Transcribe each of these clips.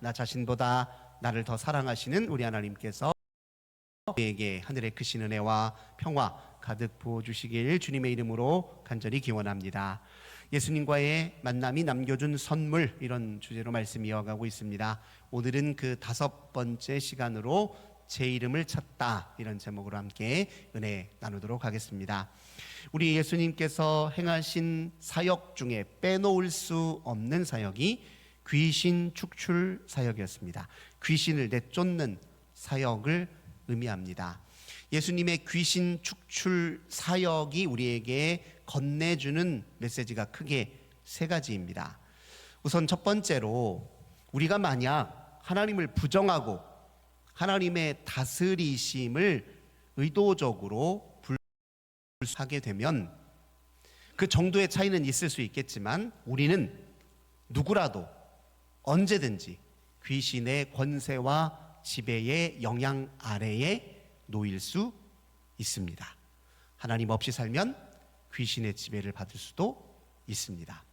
나 자신보다 나를 더 사랑하시는 우리 하나님께서 우리에게 하늘의 크신 은혜와 평화 가득 부어주시길 주님의 이름으로 간절히 기원합니다. 예수님과의 만남이 남겨준 선물, 이런 주제로 말씀 이어가고 있습니다. 오늘은 그 5번째 시간으로 제 이름을 찾다, 이런 제목으로 함께 은혜 나누도록 하겠습니다. 우리 예수님께서 행하신 사역 중에 빼놓을 수 없는 사역이 귀신 축출 사역이었습니다. 귀신을 내쫓는 사역을 의미합니다. 예수님의 귀신 축출 사역이 우리에게 건네주는 메시지가 크게 3가지입니다. 우선 첫 번째로, 우리가 만약 하나님을 부정하고 하나님의 다스리심을 의도적으로 불하게 되면, 그 정도의 차이는 있을 수 있겠지만 우리는 누구라도 언제든지 귀신의 권세와 지배의 영향 아래에 놓일 수 있습니다. 하나님 없이 살면 귀신의 지배를 받을 수도 있습니다.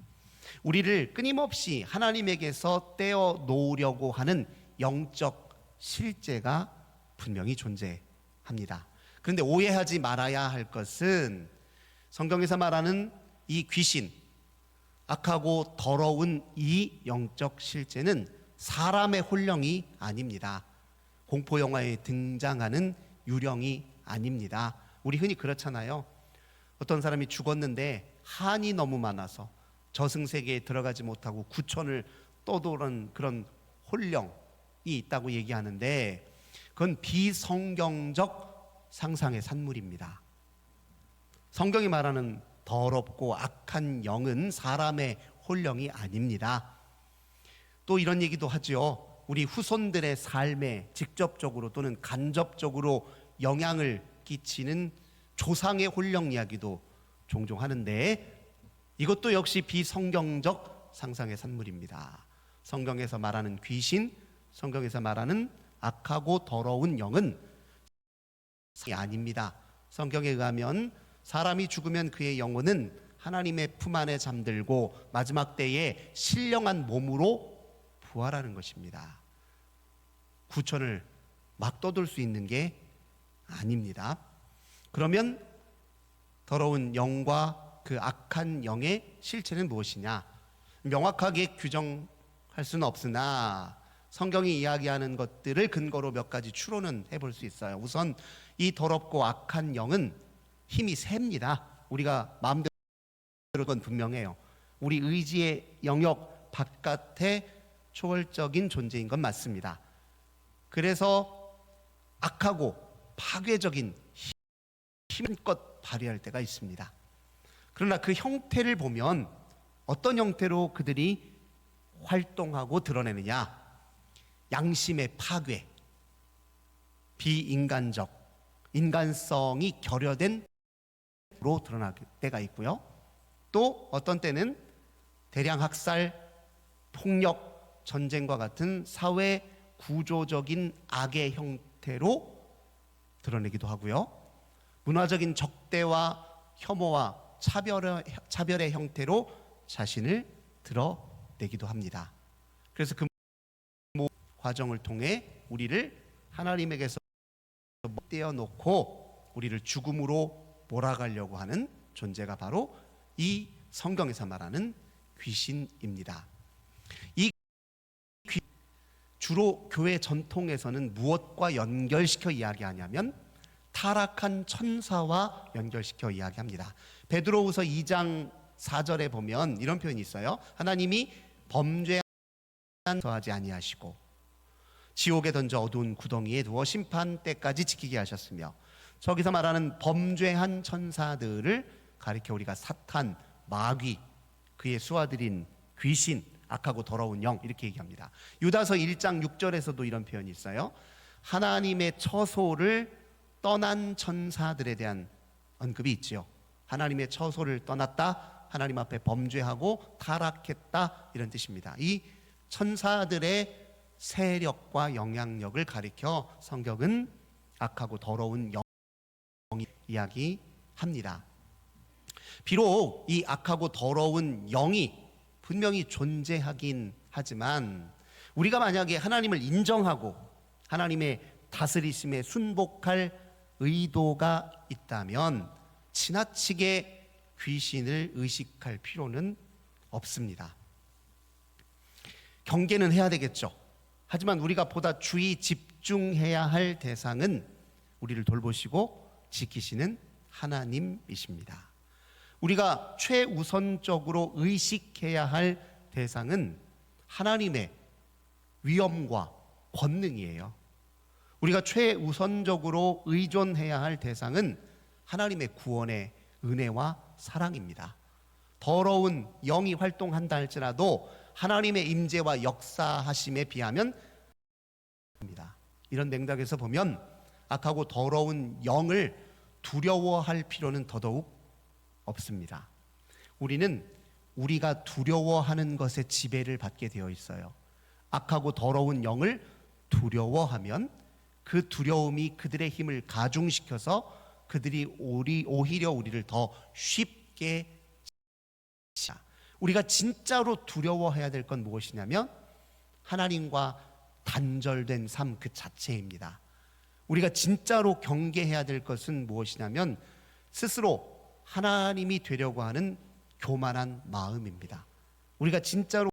우리를 끊임없이 하나님에게서 떼어 놓으려고 하는 영적 실제가 분명히 존재합니다. 그런데 오해하지 말아야 할 것은, 성경에서 말하는 이 귀신, 악하고 더러운 이 영적 실제는 사람의 혼령이 아닙니다. 공포영화에 등장하는 유령이 아닙니다. 우리 흔히 그렇잖아요. 어떤 사람이 죽었는데 한이 너무 많아서 저승세계에 들어가지 못하고 구천을 떠도는 그런 혼령이 있다고 얘기하는데, 그건 비성경적 상상의 산물입니다. 성경이 말하는 더럽고 악한 영은 사람의 혼령이 아닙니다. 또 이런 얘기도 하죠. 우리 후손들의 삶에 직접적으로 또는 간접적으로 영향을 끼치는 조상의 혼령 이야기도 종종 하는데, 이것도 역시 비성경적 상상의 산물입니다. 성경에서 말하는 귀신, 성경에서 말하는 악하고 더러운 영은 아닙니다. 성경에 의하면 사람이 죽으면 그의 영혼은 하나님의 품 안에 잠들고 마지막 때에 신령한 몸으로 부활하는 것입니다. 구천을 막 떠돌 수 있는 게 아닙니다. 그러면 더러운 영과 그 악한 영의 실체는 무엇이냐? 명확하게 규정할 수는 없으나 성경이 이야기하는 것들을 근거로 몇 가지 추론은 해볼 수 있어요. 우선 이 더럽고 악한 영은 힘이 셉니다. 우리가 마음대로 건 분명해요. 우리 의지의 영역 바깥의 초월적인 존재인 건 맞습니다. 그래서 악하고 파괴적인 힘껏 발휘할 때가 있습니다. 그러나 그 형태를 보면 어떤 형태로 그들이 활동하고 드러내느냐? 양심의 파괴, 비인간적, 인간성이 결여된 로 드러날 때가 있고요. 또 어떤 때는 대량 학살, 폭력, 전쟁과 같은 사회 구조적인 악의 형태로 드러내기도 하고요. 문화적인 적대와 혐오와 차별의 형태로 자신을 드러내기도 합니다. 그래서 그 과정을 통해 우리를 하나님에게서 떼어놓고 우리를 죽음으로 몰아가려고 하는 존재가 바로 이 성경에서 말하는 귀신입니다. 이 주로 교회 전통에서는 무엇과 연결시켜 이야기하냐면 타락한 천사와 연결시켜 이야기합니다. 베드로후서 2장 4절에 보면 이런 표현이 있어요. 하나님이 범죄한 하지 아니하시고 지옥에 던져 어두운 구덩이에 두어 심판 때까지 지키게 하셨으며, 저기서 말하는 범죄한 천사들을 가리켜 우리가 사탄, 마귀, 그의 수하들인 귀신, 악하고 더러운 영, 이렇게 얘기합니다. 유다서 1장 6절에서도 이런 표현이 있어요. 하나님의 처소를 떠난 천사들에 대한 언급이 있지요. 하나님의 처소를 떠났다, 하나님 앞에 범죄하고 타락했다, 이런 뜻입니다. 이 천사들의 세력과 영향력을 가리켜 성경은 악하고 더러운 영이 이야기합니다. 비록 이 악하고 더러운 영이 분명히 존재하긴 하지만 우리가 만약에 하나님을 인정하고 하나님의 다스리심에 순복할 의도가 있다면 지나치게 귀신을 의식할 필요는 없습니다. 경계는 해야 되겠죠. 하지만 우리가 보다 주의 집중해야 할 대상은 우리를 돌보시고 지키시는 하나님이십니다. 우리가 최우선적으로 의식해야 할 대상은 하나님의 위엄과 권능이에요. 우리가 최우선적으로 의존해야 할 대상은 하나님의 구원의 은혜와 사랑입니다. 더러운 영이 활동한다 할지라도 하나님의 임재와 역사하심에 비하면 이런 맥락에서 보면 악하고 더러운 영을 두려워할 필요는 더더욱 없습니다. 우리는 우리가 두려워하는 것에 지배를 받게 되어 있어요. 악하고 더러운 영을 두려워하면 그 두려움이 그들의 힘을 가중시켜서 그들이 오히려 우리를 더 쉽게 우리가 진짜로 두려워해야 될 건 무엇이냐면 하나님과 단절된 삶 그 자체입니다. 우리가 진짜로 경계해야 될 것은 무엇이냐면 스스로 하나님이 되려고 하는 교만한 마음입니다. 우리가 진짜로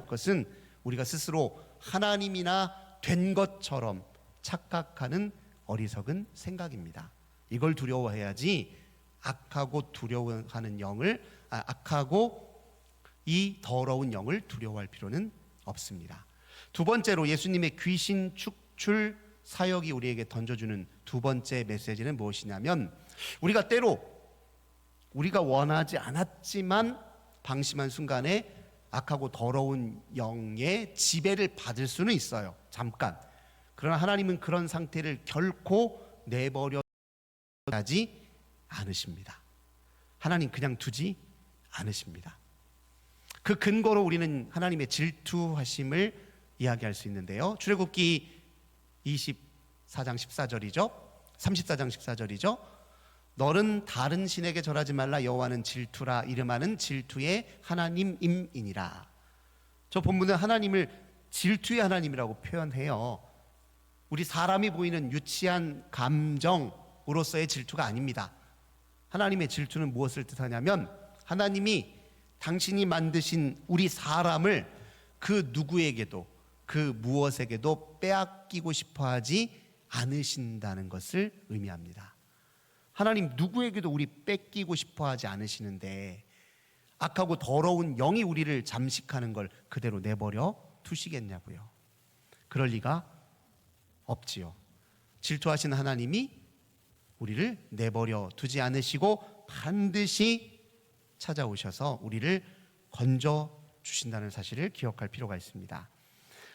것은 우리가 스스로 하나님이나 된 것처럼 착각하는 어리석은 생각입니다. 이걸 두려워해야지 악하고 두려워하는 영을 악하고 이 더러운 영을 두려워할 필요는 없습니다. 두 번째로 예수님의 귀신 축출 사역이 우리에게 던져주는 두 번째 메시지는 무엇이냐면 우리가 때로 우리가 원하지 않았지만 방심한 순간에 악하고 더러운 영의 지배를 받을 수는 있어요. 잠깐. 그러나 하나님은 그런 상태를 결코 내버려 하지 않으십니다. 하나님 그냥 두지 않으십니다. 그 근거로 우리는 하나님의 질투하심을 이야기할 수 있는데요. 출애굽기 24장 14절이죠. 34장 14절이죠. 너는 다른 신에게 절하지 말라. 여호와는 질투라. 이름하는 질투의 하나님임이니라. 저 본문은 하나님을 질투의 하나님이라고 표현해요. 우리 사람이 보이는 유치한 감정으로서의 질투가 아닙니다. 하나님의 질투는 무엇을 뜻하냐면 하나님이 당신이 만드신 우리 사람을 그 누구에게도 그 무엇에게도 빼앗기고 싶어하지 않으신다는 것을 의미합니다. 하나님 누구에게도 우리 뺏기고 싶어하지 않으시는데 악하고 더러운 영이 우리를 잠식하는 걸 그대로 내버려 두시겠냐고요. 그럴 리가 없지요. 질투하신 하나님이 우리를 내버려 두지 않으시고 반드시 찾아오셔서 우리를 건져 주신다는 사실을 기억할 필요가 있습니다.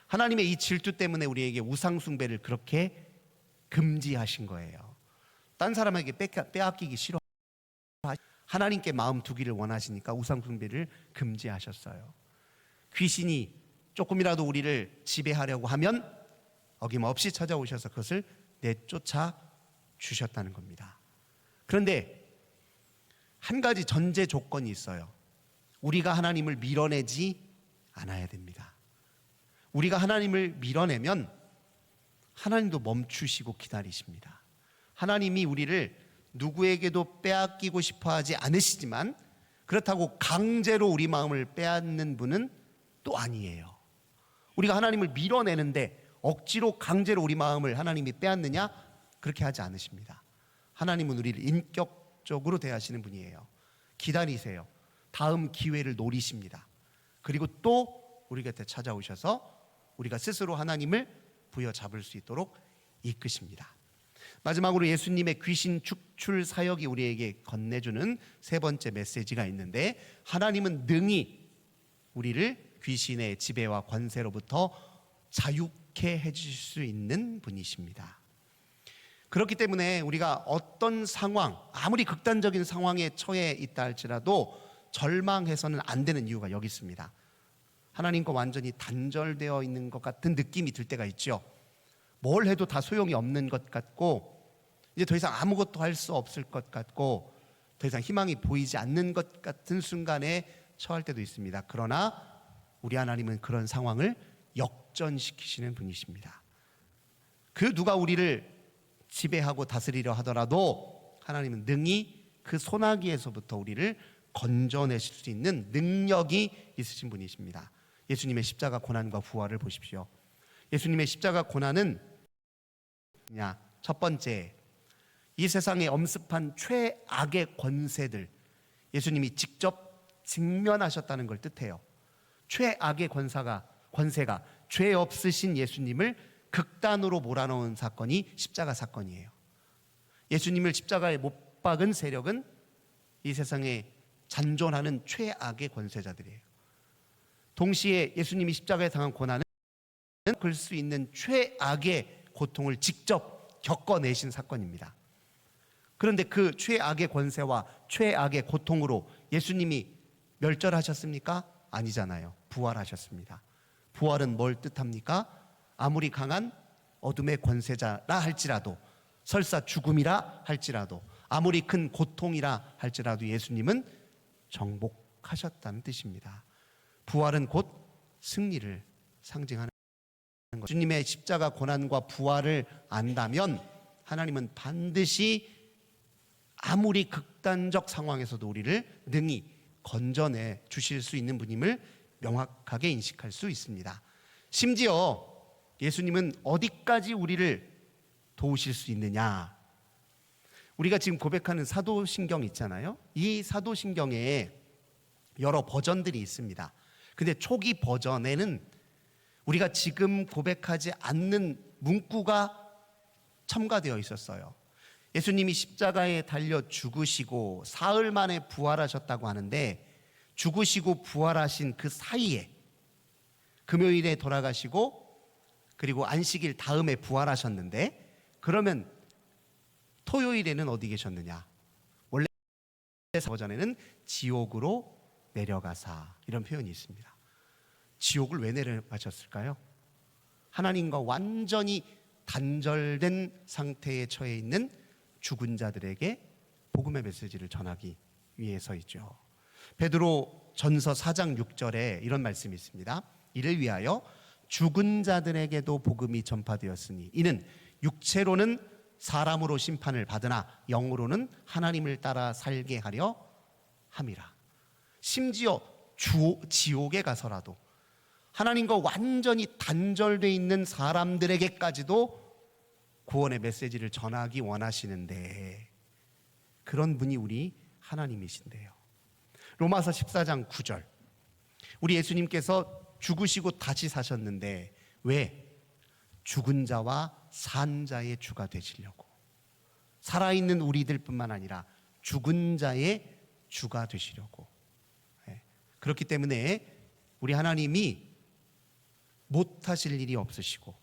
하나님의 이 질투 때문에 우리에게 우상 숭배를 그렇게 금지하신 거예요. 딴 사람에게 빼앗기기 싫어 하나님께 마음 두기를 원하시니까 우상 숭배를 금지하셨어요. 귀신이 조금이라도 우리를 지배하려고 하면 어김없이 찾아오셔서 그것을 내쫓아 주셨다는 겁니다. 그런데 한 가지 전제 조건이 있어요. 우리가 하나님을 밀어내지 않아야 됩니다. 우리가 하나님을 밀어내면 하나님도 멈추시고 기다리십니다. 하나님이 우리를 누구에게도 빼앗기고 싶어하지 않으시지만 그렇다고 강제로 우리 마음을 빼앗는 분은 또 아니에요. 우리가 하나님을 밀어내는데 억지로 강제로 우리 마음을 하나님이 빼앗느냐? 그렇게 하지 않으십니다. 하나님은 우리를 인격적으로 대하시는 분이에요. 기다리세요. 다음 기회를 노리십니다. 그리고 또 우리 곁에 찾아오셔서 우리가 스스로 하나님을 부여잡을 수 있도록 이끄십니다. 마지막으로 예수님의 귀신 축출 사역이 우리에게 건네주는 세 번째 메시지가 있는데 하나님은 능히 우리를 귀신의 지배와 권세로부터 자유케 해주실 수 있는 분이십니다. 그렇기 때문에 우리가 어떤 상황, 아무리 극단적인 상황에 처해 있다 할지라도 절망해서는 안 되는 이유가 여기 있습니다. 하나님과 완전히 단절되어 있는 것 같은 느낌이 들 때가 있죠. 뭘 해도 다 소용이 없는 것 같고 이제 더 이상 아무것도 할 수 없을 것 같고 더 이상 희망이 보이지 않는 것 같은 순간에 처할 때도 있습니다. 그러나 우리 하나님은 그런 상황을 역전시키시는 분이십니다. 그 누가 우리를 지배하고 다스리려 하더라도 하나님은 능히 그 소나기에서부터 우리를 건져내실 수 있는 능력이 있으신 분이십니다. 예수님의 십자가 고난과 부활을 보십시오. 예수님의 십자가 고난은 첫 번째, 이 세상에 엄습한 최악의 권세들 예수님이 직접 직면하셨다는 걸 뜻해요. 최악의 권세가 죄 없으신 예수님을 극단으로 몰아넣은 사건이 십자가 사건이에요. 예수님을 십자가에 못 박은 세력은 이 세상에 잔존하는 최악의 권세자들이에요. 동시에 예수님이 십자가에 당한 고난은 겪을 수 있는 최악의 고통을 직접 겪어내신 사건입니다. 그런데 그 최악의 권세와 최악의 고통으로 예수님이 멸절하셨습니까? 아니잖아요. 부활하셨습니다. 부활은 뭘 뜻합니까? 아무리 강한 어둠의 권세자라 할지라도, 설사 죽음이라 할지라도, 아무리 큰 고통이라 할지라도 예수님은 정복하셨다는 뜻입니다. 부활은 곧 승리를 상징하는 것. 주님의 십자가 고난과 부활을 안다면 하나님은 반드시 아무리 극단적 상황에서도 우리를 능히 건져내 주실 수 있는 분임을 명확하게 인식할 수 있습니다. 심지어 예수님은 어디까지 우리를 도우실 수 있느냐? 우리가 지금 고백하는 사도신경 있잖아요. 이 사도신경에 여러 버전들이 있습니다. 근데 초기 버전에는 우리가 지금 고백하지 않는 문구가 첨가되어 있었어요. 예수님이 십자가에 달려 죽으시고 사흘 만에 부활하셨다고 하는데, 죽으시고 부활하신 그 사이에 금요일에 돌아가시고 그리고 안식일 다음에 부활하셨는데, 그러면 토요일에는 어디 계셨느냐? 원래 버전에는 지옥으로 내려가사, 이런 표현이 있습니다. 지옥을 왜 내려가셨을까요? 하나님과 완전히 단절된 상태에 처해 있는 죽은 자들에게 복음의 메시지를 전하기 위해서이죠. 베드로 전서 4장 6절에 이런 말씀이 있습니다. 이를 위하여 죽은 자들에게도 복음이 전파되었으니 이는 육체로는 사람으로 심판을 받으나 영으로는 하나님을 따라 살게 하려 함이라. 심지어 지옥에 가서라도 하나님과 완전히 단절되어 있는 사람들에게까지도 구원의 메시지를 전하기 원하시는데, 그런 분이 우리 하나님이신데요. 로마서 14장 9절, 우리 예수님께서 죽으시고 다시 사셨는데 왜? 죽은 자와 산 자의 주가 되시려고. 살아있는 우리들뿐만 아니라 죽은 자의 주가 되시려고. 그렇기 때문에 우리 하나님이 못하실 일이 없으시고,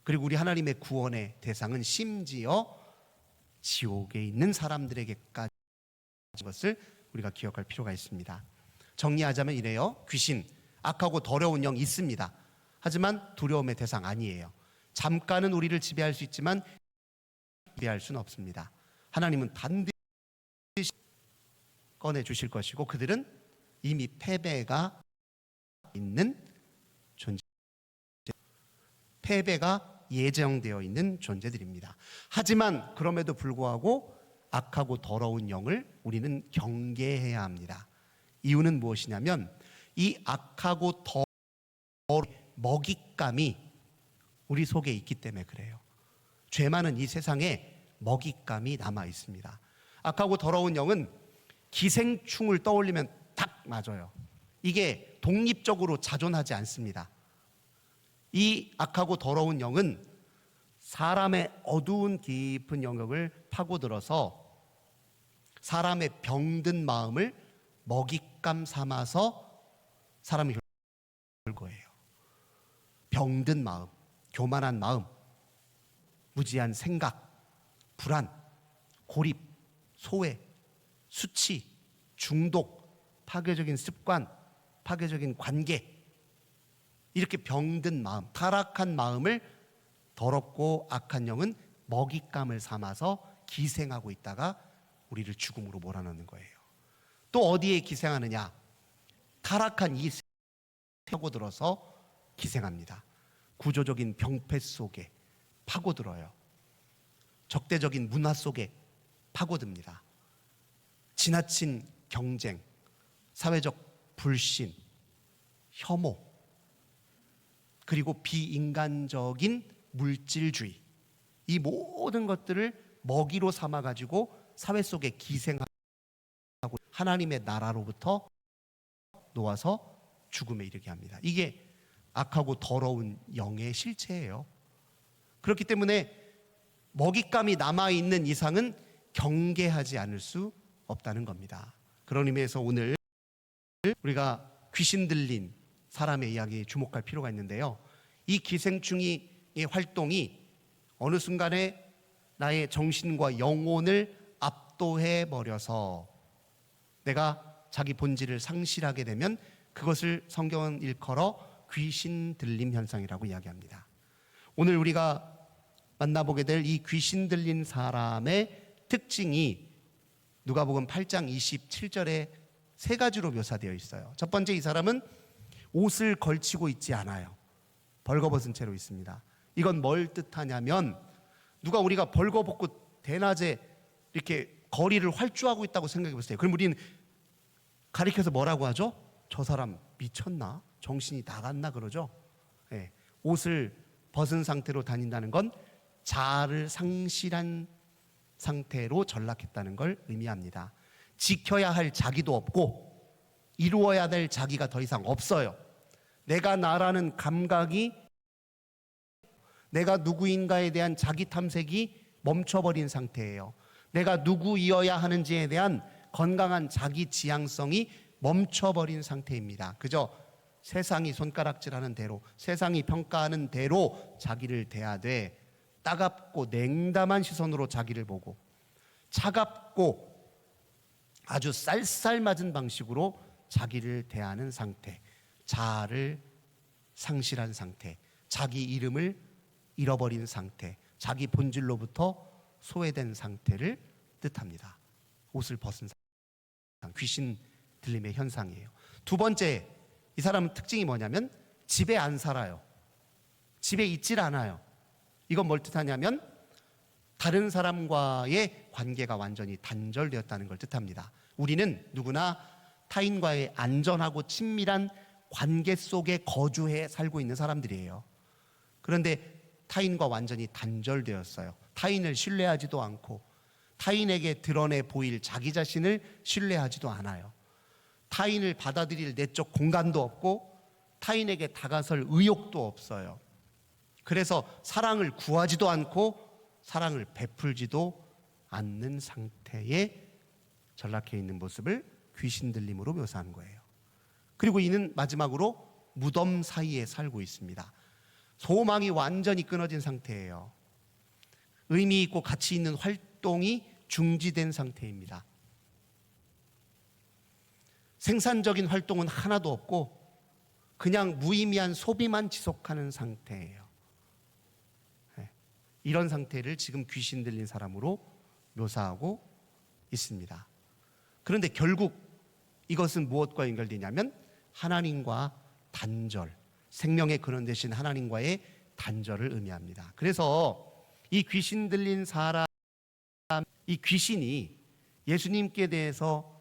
그리고 우리 하나님의 구원의 대상은 심지어 지옥에 있는 사람들에게까지 것을 우리가 기억할 필요가 있습니다. 정리하자면 이래요. 귀신, 악하고 더러운 영 있습니다. 하지만 두려움의 대상 아니에요. 잠깐은 우리를 지배할 수 있지만 지배할 수는 없습니다. 하나님은 반드시 꺼내주실 것이고, 그들은 이미 패배가 있는 존재, 패배가 예정되어 있는 존재들입니다. 하지만 그럼에도 불구하고 악하고 더러운 영을 우리는 경계해야 합니다. 이유는 무엇이냐면 이 악하고 더러운 먹잇감이 우리 속에 있기 때문에 그래요. 죄 많은 이 세상에 먹잇감이 남아 있습니다. 악하고 더러운 영은 기생충을 떠올리면 딱 맞아요. 이게 독립적으로 자존하지 않습니다. 이 악하고 더러운 영은 사람의 어두운 깊은 영역을 파고들어서 사람의 병든 마음을 먹잇감 삼아서 사람을 볼 거예요. 병든 마음, 교만한 마음, 무지한 생각, 불안, 고립, 소외, 수치, 중독, 파괴적인 습관, 파괴적인 관계, 이렇게 병든 마음, 타락한 마음을 더럽고 악한 영은 먹잇감을 삼아서 기생하고 있다가 우리를 죽음으로 몰아넣는 거예요. 또 어디에 기생하느냐? 타락한 이 세상에 들어서 기생합니다. 구조적인 병폐 속에 파고들어요. 적대적인 문화 속에 파고듭니다. 지나친 경쟁, 사회적 불신, 혐오, 그리고 비인간적인 물질주의, 이 모든 것들을 먹이로 삼아가지고 사회 속에 기생하고 하나님의 나라로부터 놓아서 죽음에 이르게 합니다. 이게 악하고 더러운 영의 실체예요. 그렇기 때문에 먹잇감이 남아있는 이상은 경계하지 않을 수 없다는 겁니다. 그런 의미에서 오늘 우리가 귀신 들린 사람의 이야기에 주목할 필요가 있는데요, 이 기생충의 활동이 어느 순간에 나의 정신과 영혼을 압도해 버려서 내가 자기 본질을 상실하게 되면 그것을 성경은 일컬어 귀신 들림 현상이라고 이야기합니다. 오늘 우리가 만나보게 될 이 귀신 들린 사람의 특징이 누가복음 8장 27절에 세 가지로 묘사되어 있어요. 첫 번째, 이 사람은 옷을 걸치고 있지 않아요. 벌거벗은 채로 있습니다. 이건 뭘 뜻하냐면, 누가 우리가 벌거벗고 대낮에 이렇게 거리를 활주하고 있다고 생각해 보세요. 그럼 우리는 가리켜서 뭐라고 하죠? 저 사람 미쳤나? 정신이 나갔나? 그러죠. 네. 옷을 벗은 상태로 다닌다는 건 자아를 상실한 상태로 전락했다는 걸 의미합니다. 지켜야 할 자기도 없고 이루어야 될 자기가 더 이상 없어요. 내가 나라는 감각이, 내가 누구인가에 대한 자기 탐색이 멈춰버린 상태예요. 내가 누구이어야 하는지에 대한 건강한 자기 지향성이 멈춰버린 상태입니다. 그저 세상이 손가락질하는 대로, 세상이 평가하는 대로 자기를 대하되 따갑고 냉담한 시선으로 자기를 보고 차갑고 아주 쌀쌀맞은 방식으로 자기를 대하는 상태, 자아를 상실한 상태, 자기 이름을 잃어버린 상태, 자기 본질로부터 소외된 상태를 뜻합니다. 옷을 벗은 상태, 귀신 들림의 현상이에요. 두 번째, 이 사람은 특징이 뭐냐면 집에 안 살아요. 집에 있질 않아요. 이건 뭘 뜻하냐면 다른 사람과의 관계가 완전히 단절되었다는 걸 뜻합니다. 우리는 누구나 타인과의 안전하고 친밀한 관계 속에 거주해 살고 있는 사람들이에요. 그런데 타인과 완전히 단절되었어요. 타인을 신뢰하지도 않고 타인에게 드러내 보일 자기 자신을 신뢰하지도 않아요. 타인을 받아들일 내적 공간도 없고 타인에게 다가설 의욕도 없어요. 그래서 사랑을 구하지도 않고 사랑을 베풀지도 않는 상태에 전락해 있는 모습을 귀신 들림으로 묘사한 거예요. 그리고 이는 마지막으로 무덤 사이에 살고 있습니다. 소망이 완전히 끊어진 상태예요. 의미 있고 가치 있는 활동이 중지된 상태입니다. 생산적인 활동은 하나도 없고 그냥 무의미한 소비만 지속하는 상태예요. 이런 상태를 지금 귀신 들린 사람으로 묘사하고 있습니다. 그런데 결국 이것은 무엇과 연결되냐면 하나님과 단절, 생명의 근원 되신 하나님과의 단절을 의미합니다. 그래서 이 귀신 들린 사람, 이 귀신이 예수님께 대해서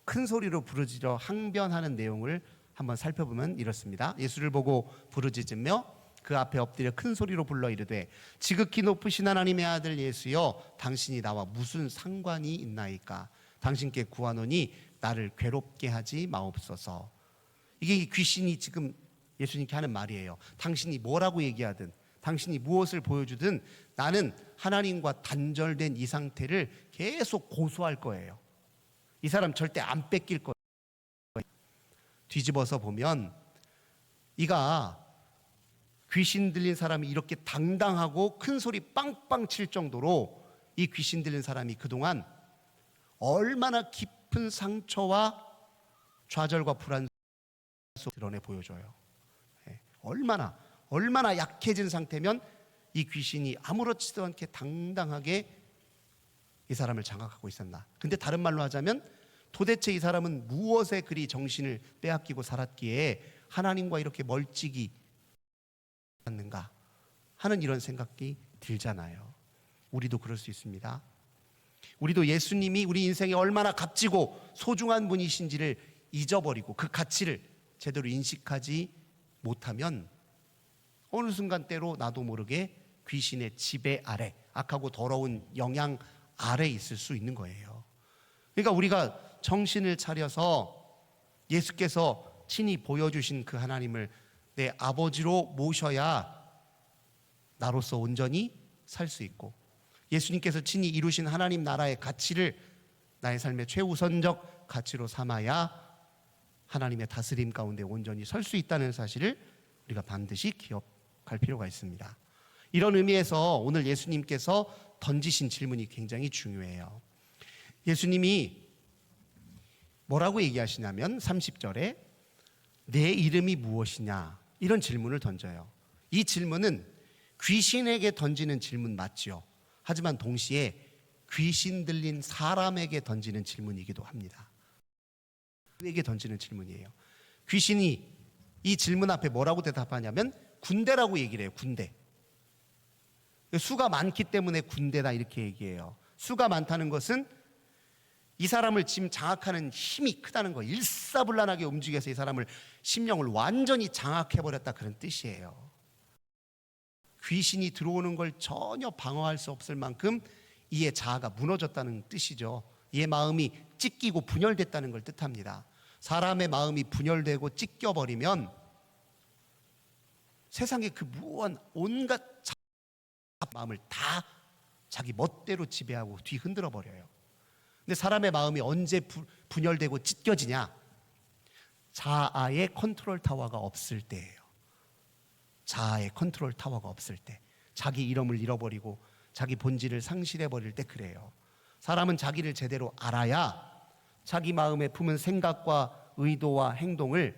큰 소리로 부르짖어 항변하는 내용을 한번 살펴보면 이렇습니다. 예수를 보고 부르짖으며 그 앞에 엎드려 큰 소리로 불러 이르되 지극히 높으신 하나님의 아들 예수여, 당신이 나와 무슨 상관이 있나이까? 당신께 구하노니 나를 괴롭게 하지 마옵소서. 이게 귀신이 지금 예수님께 하는 말이에요. 당신이 뭐라고 얘기하든, 당신이 무엇을 보여주든 나는 하나님과 단절된 이 상태를 계속 고수할 거예요. 이 사람 절대 안 뺏길 거예요. 뒤집어서 보면 이가 귀신 들린 사람이 이렇게 당당하고 큰 소리 빵빵 칠 정도로 이 귀신 들린 사람이 그동안 얼마나 깊은 상처와 좌절과 불안 속에 드러내 보여줘요. 얼마나 약해진 상태면 이 귀신이 아무렇지도 않게 당당하게 이 사람을 장악하고 있었나. 근데 다른 말로 하자면 도대체 이 사람은 무엇에 그리 정신을 빼앗기고 살았기에 하나님과 이렇게 멀찍이 않는가 하는 이런 생각이 들잖아요. 우리도 그럴 수 있습니다. 우리도 예수님이 우리 인생에 얼마나 값지고 소중한 분이신지를 잊어버리고 그 가치를 제대로 인식하지 못하면 어느 순간 때로 나도 모르게 귀신의 지배 아래, 악하고 더러운 영향 아래 있을 수 있는 거예요. 그러니까 우리가 정신을 차려서 예수께서 친히 보여주신 그 하나님을 내 아버지로 모셔야 나로서 온전히 살 수 있고, 예수님께서 친히 이루신 하나님 나라의 가치를 나의 삶의 최우선적 가치로 삼아야 하나님의 다스림 가운데 온전히 설 수 있다는 사실을 우리가 반드시 기억할 필요가 있습니다. 이런 의미에서 오늘 예수님께서 던지신 질문이 굉장히 중요해요. 예수님이 뭐라고 얘기하시냐면 30절에 내 이름이 무엇이냐 이런 질문을 던져요. 이 질문은 귀신에게 던지는 질문 맞지요. 하지만 동시에 귀신 들린 사람에게 던지는 질문이기도 합니다. 그에게 던지는 질문이에요. 귀신이 이 질문 앞에 뭐라고 대답하냐면 군대라고 얘기를 해요. 군대. 수가 많기 때문에 군대다 이렇게 얘기해요. 수가 많다는 것은 이 사람을 지금 장악하는 힘이 크다는 거예요. 일사불란하게 움직여서 이 사람을 심령을 완전히 장악해버렸다 그런 뜻이에요. 귀신이 들어오는 걸 전혀 방어할 수 없을 만큼 이의 자아가 무너졌다는 뜻이죠. 이의 마음이 찢기고 분열됐다는 걸 뜻합니다. 사람의 마음이 분열되고 찢겨버리면 세상의 그 무한 온갖 마음을 다 자기 멋대로 지배하고 뒤흔들어 버려요. 근데 사람의 마음이 언제 분열되고 찢겨지냐? 자아의 컨트롤 타워가 없을 때예요. 자아의 컨트롤 타워가 없을 때, 자기 이름을 잃어버리고 자기 본질을 상실해버릴 때 그래요. 사람은 자기를 제대로 알아야 자기 마음에 품은 생각과 의도와 행동을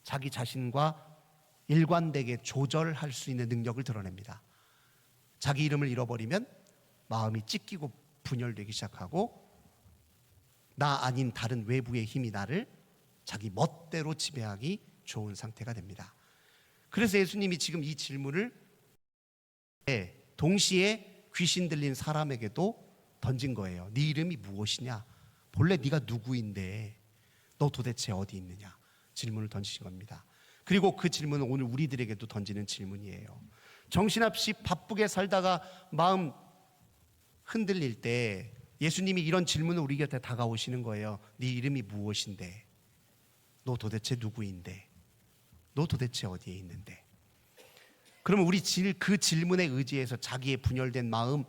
자기 자신과 일관되게 조절할 수 있는 능력을 드러냅니다. 자기 이름을 잃어버리면 마음이 찢기고 분열되기 시작하고 나 아닌 다른 외부의 힘이 나를 자기 멋대로 지배하기 좋은 상태가 됩니다. 그래서 예수님이 지금 이 질문을 동시에 귀신 들린 사람에게도 던진 거예요. 네 이름이 무엇이냐? 본래 네가 누구인데 너 도대체 어디 있느냐? 질문을 던지신 겁니다. 그리고 그 질문은 오늘 우리들에게도 던지는 질문이에요. 정신없이 바쁘게 살다가 마음 흔들릴 때 예수님이 이런 질문을 우리 곁에 다가오시는 거예요. 네 이름이 무엇인데? 너 도대체 누구인데? 너 도대체 어디에 있는데? 그러면 우리 그 질문에 의지해서 자기의 분열된 마음,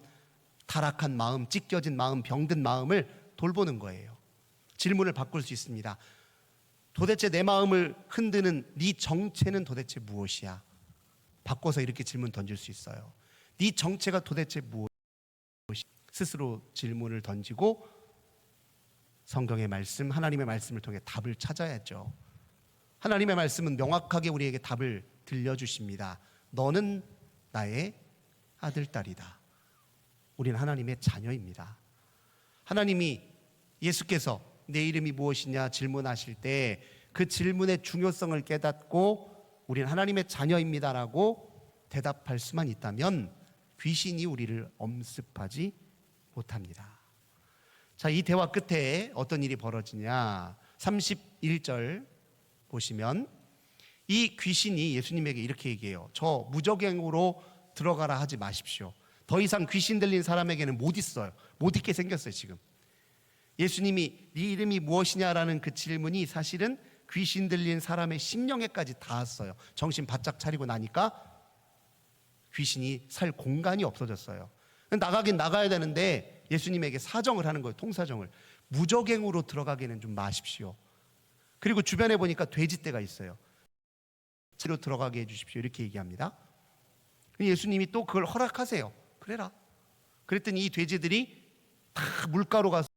타락한 마음, 찢겨진 마음, 병든 마음을 돌보는 거예요. 질문을 바꿀 수 있습니다. 도대체 내 마음을 흔드는 네 정체는 도대체 무엇이야? 바꿔서 이렇게 질문 던질 수 있어요. 네 정체가 도대체 무엇이야? 스스로 질문을 던지고 성경의 말씀, 하나님의 말씀을 통해 답을 찾아야죠. 하나님의 말씀은 명확하게 우리에게 답을 들려주십니다. 너는 나의 아들, 딸이다. 우리는 하나님의 자녀입니다. 하나님이 예수께서 내 이름이 무엇이냐 질문하실 때 그 질문의 중요성을 깨닫고 우리는 하나님의 자녀입니다라고 대답할 수만 있다면 귀신이 우리를 엄습하지 못합니다. 자, 이 대화 끝에 어떤 일이 벌어지냐? 31절 보시면 이 귀신이 예수님에게 이렇게 얘기해요. 저 무적행으로 들어가라 하지 마십시오. 더 이상 귀신 들린 사람에게는 못 있어요. 못 있게 생겼어요 지금. 예수님이 네 이름이 무엇이냐라는 그 질문이 사실은 귀신 들린 사람의 심령에까지 닿았어요. 정신 바짝 차리고 나니까 귀신이 살 공간이 없어졌어요. 나가긴 나가야 되는데 예수님에게 사정을 하는 거예요. 통사정을. 무적행으로 들어가기는 좀 마십시오. 그리고 주변에 보니까 돼지떼가 있어요. 치로 들어가게 해주십시오. 이렇게 얘기합니다. 예수님이 또 그걸 허락하세요. 그래라. 그랬더니 이 돼지들이 다 물가로 가서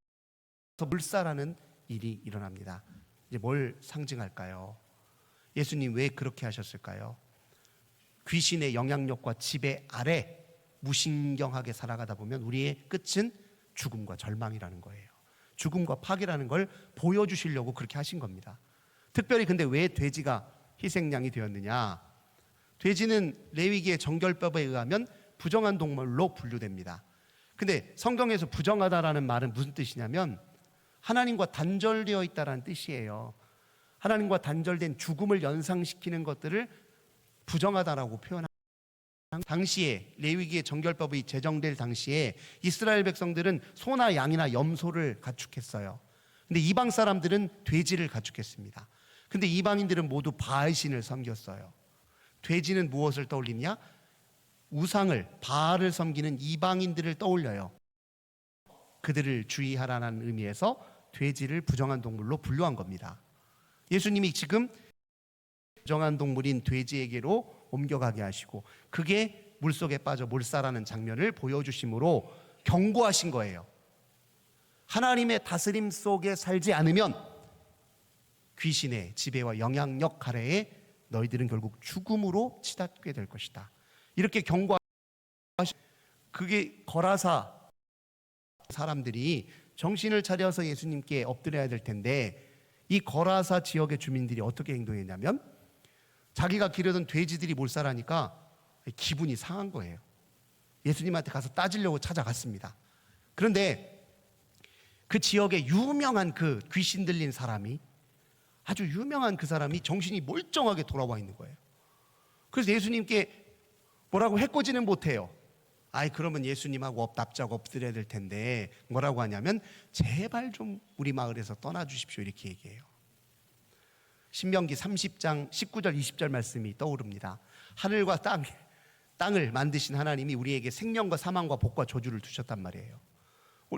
물살하는 일이 일어납니다. 이제 뭘 상징할까요? 예수님 왜 그렇게 하셨을까요? 귀신의 영향력과 지배 아래 무신경하게 살아가다 보면 우리의 끝은 죽음과 절망이라는 거예요. 죽음과 파괴라는 걸 보여주시려고 그렇게 하신 겁니다. 특별히 근데 왜 돼지가 희생양이 되었느냐? 돼지는 레위기의 정결법에 의하면 부정한 동물로 분류됩니다. 근데 성경에서 부정하다라는 말은 무슨 뜻이냐면 하나님과 단절되어 있다라는 뜻이에요. 하나님과 단절된 죽음을 연상시키는 것들을 부정하다라고 표현합니다. 당시에 레위기의 정결법이 제정될 당시에 이스라엘 백성들은 소나 양이나 염소를 가축했어요. 근데 이방 사람들은 돼지를 가축했습니다. 근데 이방인들은 모두 바알신을 섬겼어요. 돼지는 무엇을 떠올리냐? 우상을, 바알을 섬기는 이방인들을 떠올려요. 그들을 주의하라는 의미에서 돼지를 부정한 동물로 분류한 겁니다. 예수님이 지금 부정한 동물인 돼지에게로 옮겨가게 하시고 그게 물속에 빠져 몰살하는 장면을 보여주심으로 경고하신 거예요. 하나님의 다스림 속에 살지 않으면 귀신의 지배와 영향력 아래에 너희들은 결국 죽음으로 치닫게 될 것이다. 이렇게 경고하시. 그게 거라사 사람들이 정신을 차려서 예수님께 엎드려야 될 텐데 이 거라사 지역의 주민들이 어떻게 행동했냐면 자기가 기르던 돼지들이 몰살하니까 기분이 상한 거예요. 예수님한테 가서 따지려고 찾아갔습니다. 그런데 그 지역에 유명한 그 귀신 들린 사람이, 아주 유명한 그 사람이 정신이 멀쩡하게 돌아와 있는 거예요. 그래서 예수님께 뭐라고 해코지는 못해요. 아이 그러면 예수님하고 납작 엎드려야 될 텐데 뭐라고 하냐면 제발 좀 우리 마을에서 떠나주십시오 이렇게 얘기해요. 신명기 30장 19절 20절 말씀이 떠오릅니다. 하늘과 땅을 만드신 하나님이 우리에게 생명과 사망과 복과 저주를 두셨단 말이에요.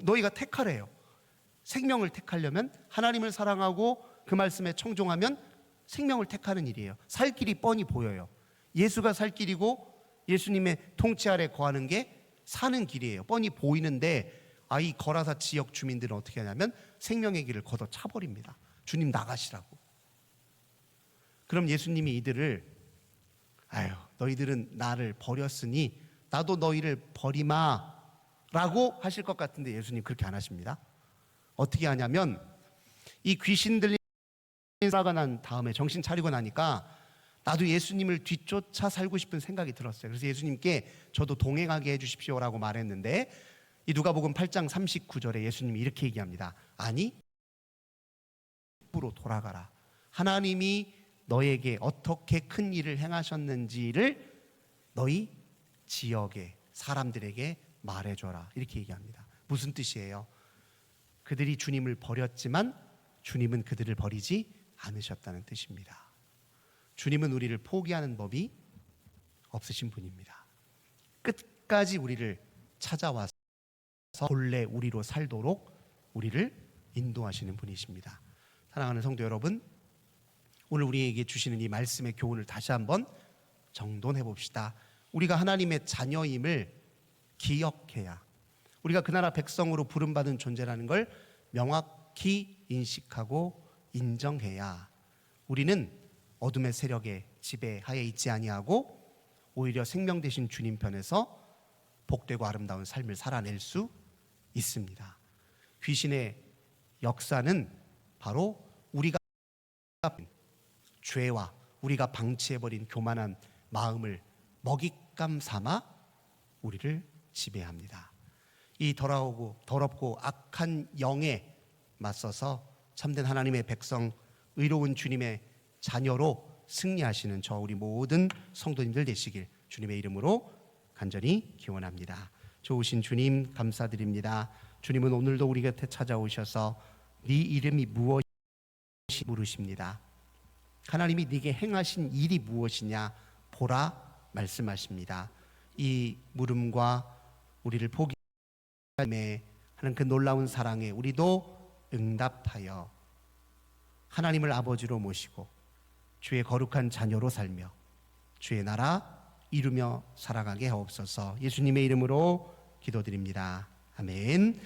너희가 택하래요. 생명을 택하려면 하나님을 사랑하고 그 말씀에 청종하면 생명을 택하는 일이에요. 살 길이 뻔히 보여요. 예수가 살 길이고 예수님의 통치 아래 거하는 게 사는 길이에요. 뻔히 보이는데 이 거라사 지역 주민들은 어떻게 하냐면 생명의 길을 걷어 차버립니다. 주님 나가시라고. 그럼 예수님이 이들을 너희들은 나를 버렸으니 나도 너희를 버리마 라고 하실 것 같은데 예수님 그렇게 안 하십니다. 어떻게 하냐면 이 귀신 들린 사가 난 다음에 정신 차리고 나니까 나도 예수님을 뒤쫓아 살고 싶은 생각이 들었어요. 그래서 예수님께 저도 동행하게 해주십시오라고 말했는데 이 누가복음 8장 39절에 예수님이 이렇게 얘기합니다. 아니, 으로 돌아가라. 하나님이 너에게 어떻게 큰 일을 행하셨는지를 너희 지역의 사람들에게 말해줘라. 이렇게 얘기합니다. 무슨 뜻이에요? 그들이 주님을 버렸지만 주님은 그들을 버리지 않으셨다는 뜻입니다. 주님은 우리를 포기하는 법이 없으신 분입니다. 끝까지 우리를 찾아와서 본래 우리로 살도록 우리를 인도하시는 분이십니다. 사랑하는 성도 여러분, 오늘 우리에게 주시는 이 말씀의 교훈을 다시 한번 정돈해 봅시다. 우리가 하나님의 자녀임을 기억해야, 우리가 그 나라 백성으로 부름받은 존재라는 걸 명확히 인식하고 인정해야 우리는 어둠의 세력의 지배하에 있지 아니하고 오히려 생명 되신 주님 편에서 복되고 아름다운 삶을 살아낼 수 있습니다. 귀신의 역사는 바로 우리가 죄와 우리가 방치해버린 교만한 마음을 먹잇감 삼아 우리를 지배합니다. 이 더럽고 악한 영에 맞서서 참된 하나님의 백성, 의로운 주님의 자녀로 승리하시는 저 우리 모든 성도님들 되시길 주님의 이름으로 간절히 기원합니다. 좋으신 주님 감사드립니다. 주님은 오늘도 우리 곁에 찾아오셔서 네 이름이 무엇이 물으십니다. 하나님이 네게 행하신 일이 무엇이냐 보라 말씀하십니다. 이 물음과 우리를 포기하는 그 놀라운 사랑에 우리도 응답하여 하나님을 아버지로 모시고 주의 거룩한 자녀로 살며 주의 나라 이루며 살아가게 하옵소서. 예수님의 이름으로 기도드립니다. 아멘.